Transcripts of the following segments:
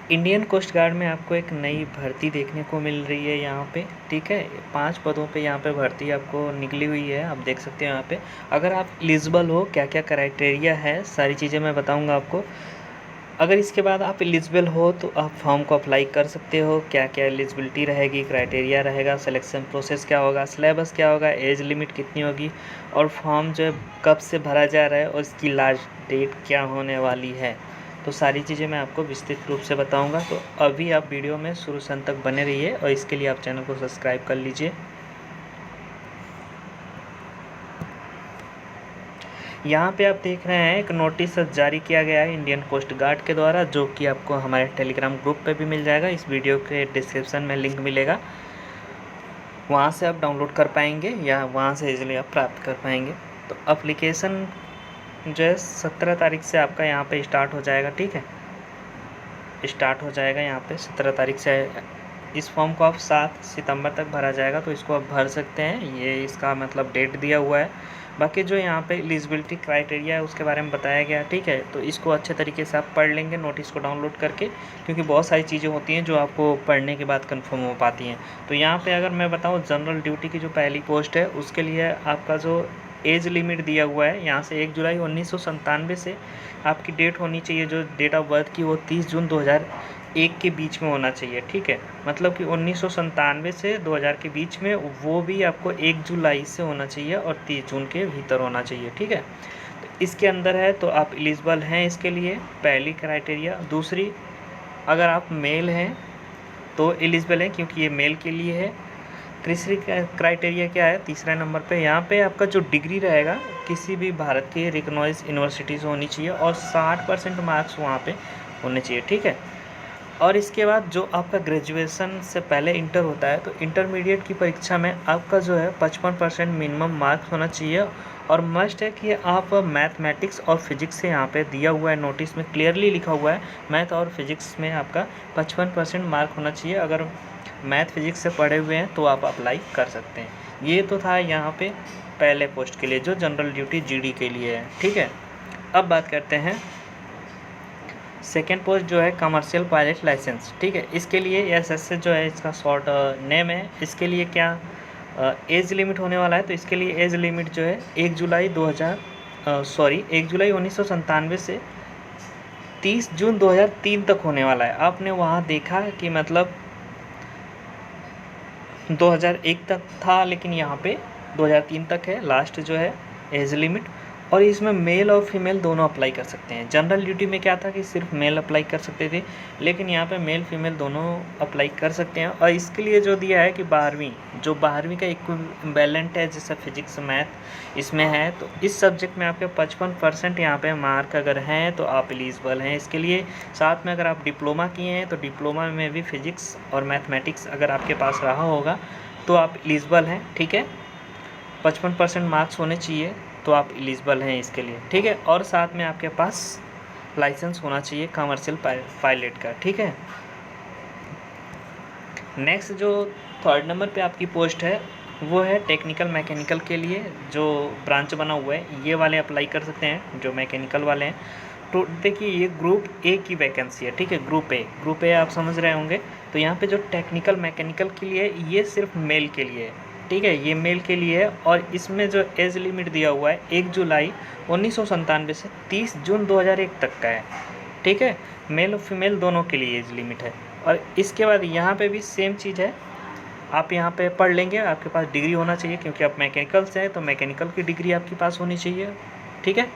Indian coast guard में आपको एक नई भर्ती देखने को मिल रही है यहाँ पे, ठीक है। 5 पदों पे यहाँ पे भर्ती आपको निकली हुई है, आप देख सकते हो यहाँ पे। अगर आप एलिजिबल हो, क्या क्या क्राइटेरिया है, सारी चीज़ें मैं बताऊँगा आपको। अगर इसके बाद आप एलिजिबल हो तो आप फॉर्म को अप्लाई कर सकते हो। क्या क्या एलिजिबिलिटी रहेगी, क्राइटेरिया रहेगा, सिलेक्शन प्रोसेस क्या होगा, सिलेबस क्या होगा, एज लिमिट कितनी होगी, और फॉर्म जो है कब से भरा जा रहा है और इसकी लास्ट डेट क्या होने वाली है, तो सारी चीज़ें मैं आपको विस्तृत रूप से बताऊंगा। तो अभी आप वीडियो में शुरू से अंत तक बने रहिए और इसके लिए आप चैनल को सब्सक्राइब कर लीजिए। यहाँ पे आप देख रहे हैं एक नोटिस जारी किया गया है इंडियन कोस्ट गार्ड के द्वारा, जो कि आपको हमारे टेलीग्राम ग्रुप पे भी मिल जाएगा। इस वीडियो के डिस्क्रिप्शन में लिंक मिलेगा, वहाँ से आप डाउनलोड कर पाएंगे या वहाँ से इजीली आप प्राप्त कर पाएंगे। तो एप्लीकेशन जो है 17 तारीख से आपका यहाँ पे स्टार्ट हो जाएगा, ठीक है। स्टार्ट हो जाएगा यहाँ पे 17 तारीख से। इस फॉर्म को आप 7 सितंबर तक भरा जाएगा, तो इसको आप भर सकते हैं, ये इसका मतलब डेट दिया हुआ है। बाकी जो यहाँ पे एलिजिबिलिटी क्राइटेरिया है उसके बारे में बताया गया, ठीक है। तो इसको अच्छे तरीके से आप पढ़ लेंगे नोटिस को डाउनलोड करके, क्योंकि बहुत सारी चीज़ें होती हैं जो आपको पढ़ने के बाद कंफर्म हो पाती हैं। तो यहाँ पे अगर मैं बताऊँ, जनरल ड्यूटी की जो पहली पोस्ट है उसके लिए आपका जो एज लिमिट दिया हुआ है, यहाँ से 1 जुलाई 1997 से आपकी डेट होनी चाहिए, जो डेट ऑफ बर्थ की, वो 30 जून 2001 के बीच में होना चाहिए, ठीक है। मतलब कि 1997 से 2000 के बीच में, वो भी आपको 1 जुलाई से होना चाहिए और 30 जून के भीतर होना चाहिए, ठीक है। तो इसके अंदर है तो आप एलिजिबल हैं इसके लिए, पहली क्राइटेरिया। दूसरी, अगर आप मेल हैं तो एलिजिबल हैं, क्योंकि ये मेल के लिए है। तीसरी क्राइटेरिया क्या है, तीसरा नंबर पे यहाँ पे आपका जो डिग्री रहेगा किसी भी भारत की रिकॉग्नाइज्ड यूनिवर्सिटी से होनी चाहिए और 60% मार्क्स वहाँ पे होने चाहिए, ठीक है। और इसके बाद जो आपका ग्रेजुएशन से पहले इंटर होता है, तो इंटरमीडिएट की परीक्षा में आपका जो है 55% मिनिमम मार्क्स होना चाहिए। और मस्ट है कि आप मैथमेटिक्स और फिजिक्स से, यहाँ पे दिया हुआ है नोटिस में क्लियरली लिखा हुआ है, मैथ और फिजिक्स में आपका 55% मार्क होना चाहिए। अगर मैथ फिजिक्स से पढ़े हुए हैं तो आप अप्लाई कर सकते हैं। ये तो था यहाँ पे पहले पोस्ट के लिए, जो जनरल ड्यूटी जीडी के लिए है, ठीक है। अब बात करते हैं सेकेंड पोस्ट, जो है कमर्शियल पायलट लाइसेंस, ठीक है। इसके लिए एसएस जो है इसका शॉर्ट नेम है। इसके लिए क्या एज लिमिट होने वाला है, तो इसके लिए एज लिमिट जो है 1 जुलाई 1997 से 30 जून 2003 तक होने वाला है। आपने वहाँ देखा कि मतलब 2001 तक था, लेकिन यहाँ पे 2003 तक है लास्ट जो है एज लिमिट। और इसमें मेल और फीमेल दोनों अप्लाई कर सकते हैं। जनरल ड्यूटी में क्या था कि सिर्फ मेल अप्लाई कर सकते थे, लेकिन यहाँ पे मेल फीमेल दोनों अप्लाई कर सकते हैं। और इसके लिए जो दिया है कि 12वीं का इक्विवेलेंट है, जैसे फिजिक्स मैथ इसमें है, तो इस सब्जेक्ट में आपके 55% यहाँ पे मार्क अगर हैं तो आप एलिजिबल हैं इसके लिए। साथ में अगर आप डिप्लोमा किए हैं तो डिप्लोमा में भी फिजिक्स और मैथमेटिक्स अगर आपके पास रहा होगा तो आप एलिजिबल हैं, ठीक है। 55% मार्क्स होने चाहिए तो आप एलिजिबल हैं इसके लिए, ठीक है। और साथ में आपके पास लाइसेंस होना चाहिए कमर्शियल पायलट का, ठीक है। नेक्स्ट जो थर्ड नंबर पे आपकी पोस्ट है वो है टेक्निकल मैकेनिकल के लिए, जो ब्रांच बना हुआ है, ये वाले अप्लाई कर सकते हैं जो मैकेनिकल वाले हैं। तो देखिए ये ग्रुप ए की वैकेंसी है, ठीक है। ग्रुप ए आप समझ रहे होंगे। तो यहाँ पे जो टेक्निकल मैकेनिकल के लिए, ये सिर्फ मेल के लिए है, ठीक है, ये मेल के लिए है। और इसमें जो एज लिमिट दिया हुआ है 1 जुलाई 1997 से 30 जून 2001 तक का है, ठीक है। मेल और फीमेल दोनों के लिए एज लिमिट है। और इसके बाद यहाँ पे भी सेम चीज़ है, आप यहाँ पे पढ़ लेंगे, आपके पास डिग्री होना चाहिए, क्योंकि आप मैकेनिकल से हैं तो मैकेनिकल की डिग्री आपके पास होनी चाहिए, ठीक है।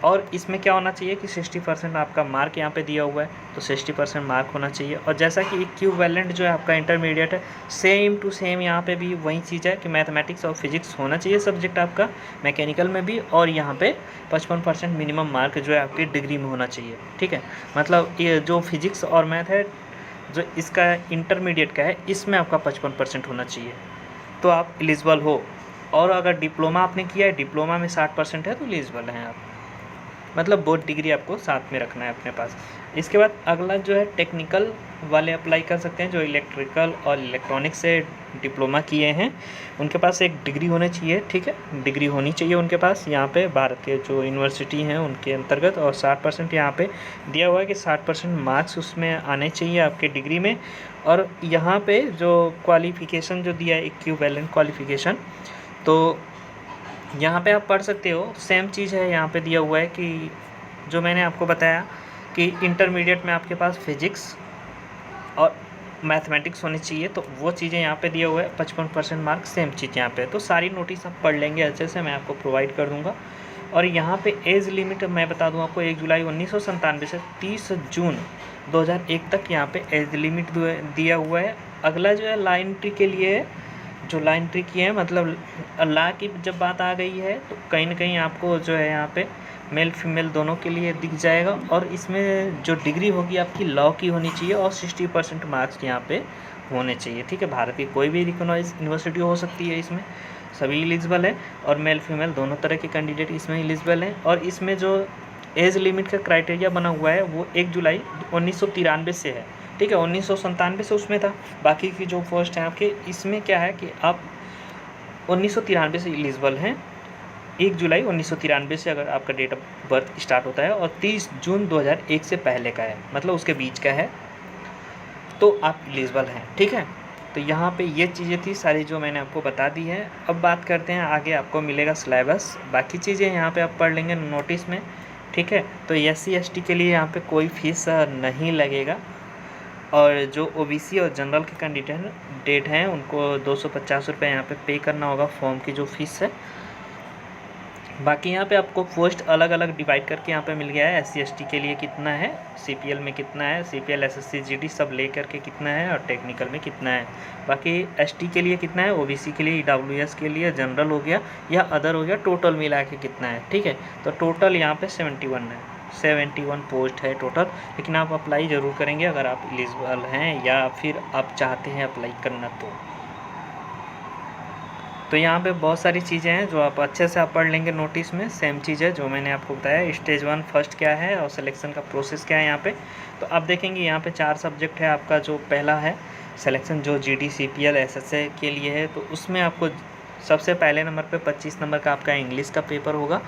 और इसमें क्या होना चाहिए कि 60% आपका मार्क यहाँ पे दिया हुआ है, तो 60% मार्क होना चाहिए। और जैसा कि इक्विवेलेंट जो है आपका इंटरमीडिएट है, सेम टू सेम यहाँ पे भी वही चीज़ है कि मैथमेटिक्स और फिजिक्स होना चाहिए सब्जेक्ट आपका मैकेनिकल में भी, और यहाँ पे 55% मिनिमम मार्क जो है आपकी डिग्री में होना चाहिए, ठीक है। मतलब ये जो फिजिक्स और मैथ है जो इसका इंटरमीडिएट का है, इसमें आपका 55% होना चाहिए तो आप एलिजिबल हो। और अगर डिप्लोमा आपने किया है, डिप्लोमा में 60% है तो एलिजिबल हैं आप। मतलब बोर्ड डिग्री आपको साथ में रखना है अपने पास। इसके बाद अगला जो है टेक्निकल वाले अप्लाई कर सकते हैं, जो इलेक्ट्रिकल और इलेक्ट्रॉनिक्स से डिप्लोमा किए हैं, उनके पास एक डिग्री होनी चाहिए, ठीक है, डिग्री होनी चाहिए उनके पास यहाँ पे भारत के जो यूनिवर्सिटी हैं उनके अंतर्गत। और 60% यहाँ पे दिया हुआ है कि 60% मार्क्स उसमें आने चाहिए आपके डिग्री में। और यहाँ पे जो क्वालिफ़िकेशन जो दिया है इक्विवेलेंट क्वालिफ़िकेशन, तो यहाँ पे आप पढ़ सकते हो, सेम चीज़ है यहाँ पे दिया हुआ है कि जो मैंने आपको बताया कि इंटरमीडिएट में आपके पास फिजिक्स और मैथमेटिक्स होनी चाहिए, तो वो चीज़ें यहाँ पे दिया हुआ है। 55% मार्क सेम चीज़ यहाँ पे, तो सारी नोटिस आप पढ़ लेंगे अच्छे से, मैं आपको प्रोवाइड कर दूँगा। और यहाँ पे एज लिमिट मैं बता दूँ आपको, 1 जुलाई 1997 से 30 जून 2001 तक यहाँ पे एज लिमिट दिया हुआ है। अगला जो है लाइन ट्री के लिए है, जो लाइन ट्री की है, मतलब ला की जब बात आ गई है तो कहीं ना कहीं आपको जो है यहाँ पे मेल फीमेल दोनों के लिए दिख जाएगा। और इसमें जो डिग्री होगी आपकी लॉ की होनी चाहिए और 60% मार्क्स यहाँ पे होने चाहिए, ठीक है। भारत की कोई भी रिकॉग्नाइज यूनिवर्सिटी हो सकती है, इसमें सभी एलिजिबल है और मेल फीमेल दोनों तरह के कैंडिडेट इसमें एलिजिबल हैं। और इसमें जो एज लिमिट का क्राइटेरिया बना हुआ है वो 1 जुलाई 1993 से है, ठीक है। 1997 से उसमें था, बाकी की जो पोस्ट हैं आपके, इसमें क्या है कि आप 1993 से एलिजिबल हैं। 1 जुलाई 1993 से अगर आपका डेट ऑफ बर्थ स्टार्ट होता है और 30 जून 2001 से पहले का है, मतलब उसके बीच का है, तो आप एलिजिबल हैं, ठीक है। तो यहाँ पे ये चीज़ें थी सारी जो मैंने आपको बता दी है। अब बात करते हैं आगे, आपको मिलेगा सिलेबस, बाकी चीज़ें यहाँ पे आप पढ़ लेंगे नोटिस में, ठीक है। तो SC ST के लिए यहाँ पे कोई फीस नहीं लगेगा, और जो OBC और जनरल के कैंडिडेट हैं उनको 250 रुपये यहाँ पे पे करना होगा, फॉर्म की जो फीस है। बाकी यहाँ पे आपको पोस्ट अलग अलग डिवाइड करके यहाँ पे मिल गया है। SC ST के लिए कितना है, CPL में कितना है, CPL SSC GD सब ले करके कितना है, और टेक्निकल में कितना है। बाकी ST के लिए कितना है, OBC के लिए, EWS के लिए, जनरल हो गया या अदर हो गया, टोटल मिला के कितना है, ठीक है। तो टोटल यहाँ पे 71 है, 71 पोस्ट है टोटल। लेकिन आप अप्लाई ज़रूर करेंगे अगर आप एलिजिबल हैं या फिर आप चाहते हैं अप्लाई करना। तो यहाँ पे बहुत सारी चीज़ें हैं जो आप अच्छे से आप पढ़ लेंगे नोटिस में, सेम चीज़ है जो मैंने आपको बताया। स्टेज 1 फर्स्ट क्या है और सिलेक्शन का प्रोसेस क्या है यहाँ पे। तो आप देखेंगे यहाँ पे 4 सब्जेक्ट है आपका। जो पहला है सिलेक्शन, जो GD CPL SSA के लिए है, तो उसमें आपको सबसे पहले नंबर पे 25 नंबर का आपका इंग्लिश का पेपर होगा।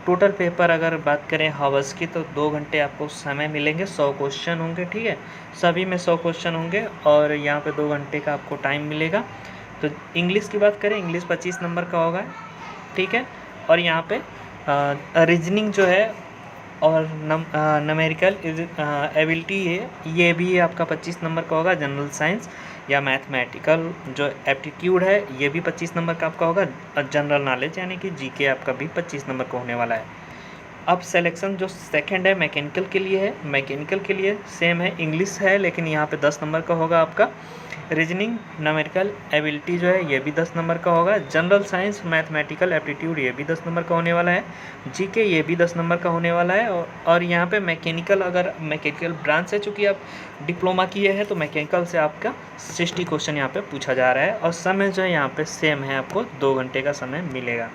टोटल पेपर अगर बात करें हावर्स की, तो 2 घंटे आपको समय मिलेंगे, 100 क्वेश्चन होंगे, ठीक है। सभी में 100 क्वेश्चन होंगे और यहाँ पे 2 घंटे का आपको टाइम मिलेगा। तो इंग्लिश की बात करें, इंग्लिश 25 नंबर का होगा, ठीक है। और यहाँ पे रीजनिंग जो है और न्यूमेरिकल एबिलिटी है, ये भी आपका 25 नंबर का होगा। जनरल साइंस या मैथमेटिकल जो एप्टीट्यूड है, ये भी 25 नंबर का आपका होगा। जनरल नॉलेज यानी कि GK आपका भी 25 नंबर का होने वाला है। अब सिलेक्शन जो सेकंड है मैकेनिकल के लिए है, मैकेनिकल के लिए सेम है, इंग्लिश है लेकिन यहाँ पे 10 नंबर का होगा आपका। रीजनिंग न्यूमेरिकल एबिलिटी जो है ये भी 10 नंबर का होगा। जनरल साइंस मैथमेटिकल एप्टीट्यूड ये भी 10 नंबर का होने वाला है। GK ये भी 10 नंबर का होने वाला है। और यहाँ पे मैकेनिकल, अगर मैकेनिकल ब्रांच से चूँकि आप डिप्लोमा किए हैं तो मैकेनिकल से आपका 60 क्वेश्चन यहाँ पे पूछा जा रहा है। और समय जो है यहाँ पे सेम है, आपको 2 घंटे का समय मिलेगा।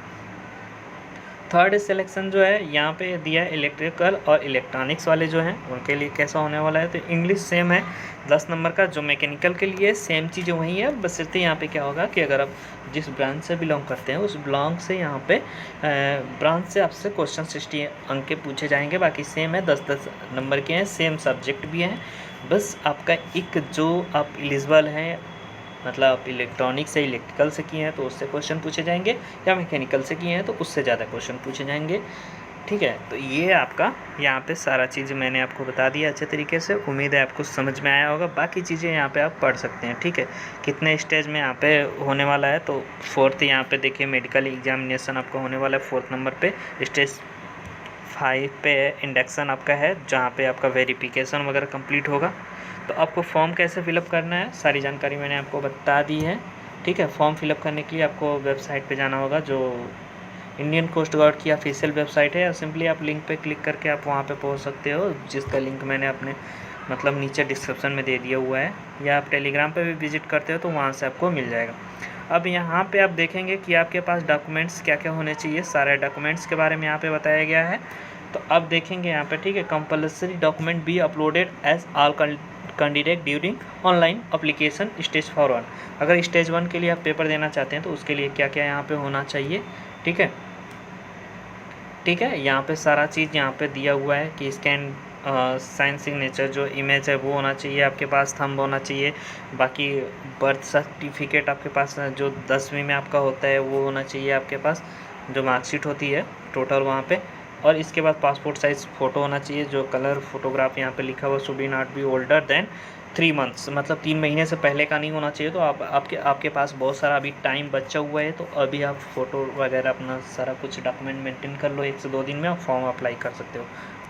थर्ड सिलेक्शन जो है यहाँ पे दिया है इलेक्ट्रिकल और इलेक्ट्रॉनिक्स वाले जो हैं उनके लिए कैसा होने वाला है। तो इंग्लिश सेम है 10 नंबर का। जो मैकेनिकल के लिए सेम चीज़ें वही है, बस सिर्फ यहाँ पे क्या होगा कि अगर आप जिस ब्रांच से बिलोंग करते हैं उस बिलोंग से यहाँ पे ब्रांच से आपसे क्वेश्चन 60 अंक के पूछे जाएंगे। बाकी सेम है, 10-10 नंबर के हैं, सेम सब्जेक्ट भी हैं। बस आपका एक जो आप एलिजिबल हैं, मतलब आप इलेक्ट्रॉनिक्स से इलेक्ट्रिकल से किए हैं तो उससे क्वेश्चन पूछे जाएंगे, या मैकेनिकल से किए हैं तो उससे ज़्यादा क्वेश्चन पूछे जाएंगे, ठीक है। तो ये आपका यहाँ पे सारा चीज़ मैंने आपको बता दिया अच्छे तरीके से। उम्मीद है आपको समझ में आया होगा। बाकी चीज़ें यहाँ पे आप पढ़ सकते हैं, ठीक है। कितने स्टेज में यहाँ पे होने वाला है, तो 4th यहाँ पे देखिए मेडिकल एग्जामिनेशन आपका होने वाला है 4th नंबर पे। स्टेज 5 पे इंडक्शन आपका है, जहाँ पे आपका वेरिफिकेशन वगैरह कंप्लीट होगा। तो आपको फॉर्म कैसे फिलअप करना है सारी जानकारी मैंने आपको बता दी है, ठीक है। फॉर्म फिलअप करने के लिए आपको वेबसाइट पे जाना होगा, जो इंडियन कोस्ट गार्ड की ऑफिशियल वेबसाइट है। सिंपली आप लिंक पे क्लिक करके आप वहाँ पे पहुँच सकते हो, जिसका लिंक मैंने अपने मतलब नीचे डिस्क्रिप्शन में दे दिया हुआ है, या आप टेलीग्राम पे भी विजिट करते हो तो वहाँ से आपको मिल जाएगा। अब यहाँ पे आप देखेंगे कि आपके पास डॉक्यूमेंट्स क्या क्या होने चाहिए। सारे डॉक्यूमेंट्स के बारे में यहाँ पे बताया गया है। तो अब देखेंगे यहाँ पे, ठीक है, compulsory document be uploaded as all candidate during online application stage 1। अगर स्टेज 1 के लिए आप पेपर देना चाहते हैं तो उसके लिए क्या क्या यहाँ पे होना चाहिए, ठीक है, ठीक है। यहाँ पे सारा चीज़ यहाँ पे दिया हुआ है कि स्कैन साइन सिग्नेचर जो इमेज है वो होना चाहिए आपके पास, थंब होना चाहिए, बाकी बर्थ सर्टिफिकेट आपके पास जो 10वीं में आपका होता है वो होना चाहिए आपके पास, जो मार्कशीट होती है टोटल वहाँ पे, और इसके बाद पासपोर्ट साइज़ फ़ोटो होना चाहिए, जो कलर फोटोग्राफ यहाँ पे लिखा हुआ should not be older than 3 months, मतलब 3 महीने से पहले का नहीं होना चाहिए। तो आपके पास बहुत सारा अभी टाइम बचा हुआ है, तो अभी आप फ़ोटो वगैरह अपना सारा कुछ डॉक्यूमेंट मेंटेन कर लो, 1 से 2 दिन में आप फॉर्म अप्लाई कर सकते हो,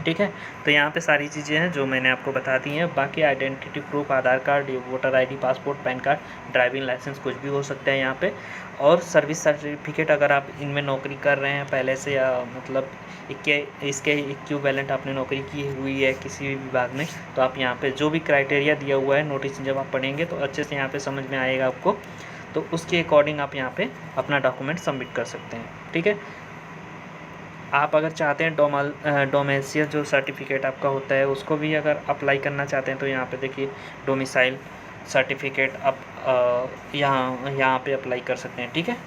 ठीक है। तो यहाँ पे सारी चीज़ें हैं जो मैंने आपको बता दी हैं। बाकी identity proof, Aadhaar card, voter ID, passport, PAN card, driving licence कुछ भी हो सकता है यहाँ पे, और सर्विस सर्टिफिकेट अगर आप इनमें नौकरी कर रहे हैं पहले से, या मतलब इसके इक्विवेलेंट आपने नौकरी की हुई है किसी भी विभाग में, तो आप यहाँ पे जो भी क्राइटेरिया दिया हुआ है नोटिस जब आप पढ़ेंगे तो अच्छे से यहाँ पे समझ में आएगा आपको, तो उसके अकॉर्डिंग आप यहाँ पे अपना डॉक्यूमेंट सबमिट कर सकते हैं, ठीक है। आप अगर चाहते हैं डोमेसियल जो सर्टिफिकेट आपका होता है उसको भी अगर अप्लाई करना चाहते हैं तो यहाँ पे देखिए डोमिसाइल सर्टिफिकेट आप यहाँ पे अप्लाई कर सकते हैं, ठीक है।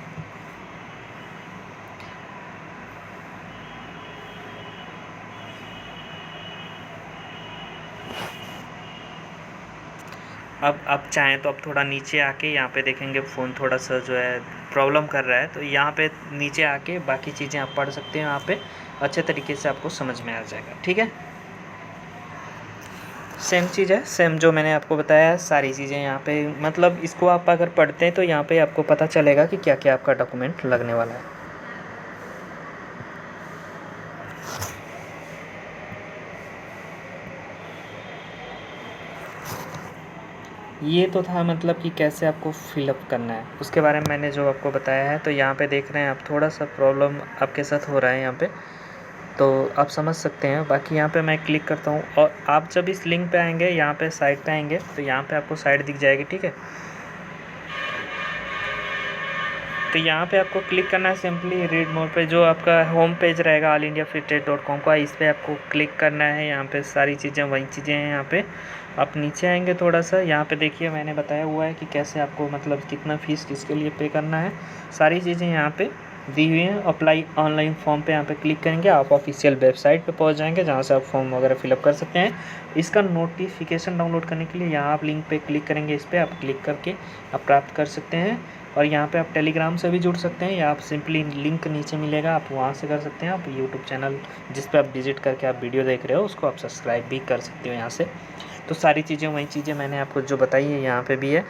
अब आप चाहें तो अब थोड़ा नीचे आके यहाँ पे देखेंगे फ़ोन थोड़ा सा जो है प्रॉब्लम कर रहा है, तो यहाँ पे नीचे आके बाकी चीज़ें आप पढ़ सकते हैं, यहाँ पे अच्छे तरीके से आपको समझ में आ जाएगा, ठीक है। सेम चीज़ है, सेम जो मैंने आपको बताया है सारी चीज़ें यहाँ पे, मतलब इसको आप अगर पढ़ते हैं तो यहाँ पे आपको पता चलेगा कि क्या क्या आपका डॉक्यूमेंट लगने वाला है। ये तो था मतलब कि कैसे आपको फिलअप करना है, उसके बारे में मैंने जो आपको बताया है। तो यहाँ पे देख रहे हैं आप थोड़ा सा प्रॉब्लम आपके साथ हो रहा है यहाँ पे, तो आप समझ सकते हैं। बाकी यहाँ पे मैं क्लिक करता हूँ और आप जब इस लिंक पे आएंगे, यहाँ पे साइट पे आएंगे तो यहाँ पे आपको साइट दिख जाएगी, ठीक है। तो यहाँ पे आपको क्लिक करना है सिंपली रीड मोर पे, जो आपका होम पेज रहेगा allindiafreetrade.com का, इस पर आपको क्लिक करना है। यहाँ पे सारी चीज़ें वही चीज़ें हैं। यहाँ पे आप नीचे आएंगे थोड़ा सा, यहाँ पे देखिए मैंने बताया हुआ है कि कैसे आपको मतलब कितना फ़ीस किसके लिए पे करना है, सारी चीज़ें यहाँ पे दी हुई हैं। अप्लाई ऑनलाइन फॉर्म पे यहाँ पे क्लिक करेंगे, आप ऑफिशियल वेबसाइट पे पहुँच जाएंगे जहाँ से आप फॉर्म वगैरह फिलअप कर सकते हैं। इसका नोटिफिकेशन डाउनलोड करने के लिए यहाँ आप लिंक पे क्लिक करेंगे, इस पर आप क्लिक करके आप प्राप्त कर सकते हैं। और यहाँ पे आप टेलीग्राम से भी जुड़ सकते हैं, या आप सिंपली लिंक नीचे मिलेगा आप वहाँ से कर सकते हैं। आप यूट्यूब चैनल जिस पे आप विजिट करके आप वीडियो देख रहे हो उसको आप सब्सक्राइब भी कर सकते हो यहाँ से। तो सारी चीज़ें वही चीज़ें मैंने आपको जो बताई है यहाँ पे भी है।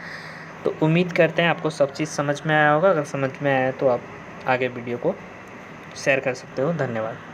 तो उम्मीद करते हैं आपको सब चीज़ समझ में आया होगा। अगर समझ में आया तो आप आगे वीडियो को शेयर कर सकते हो। धन्यवाद।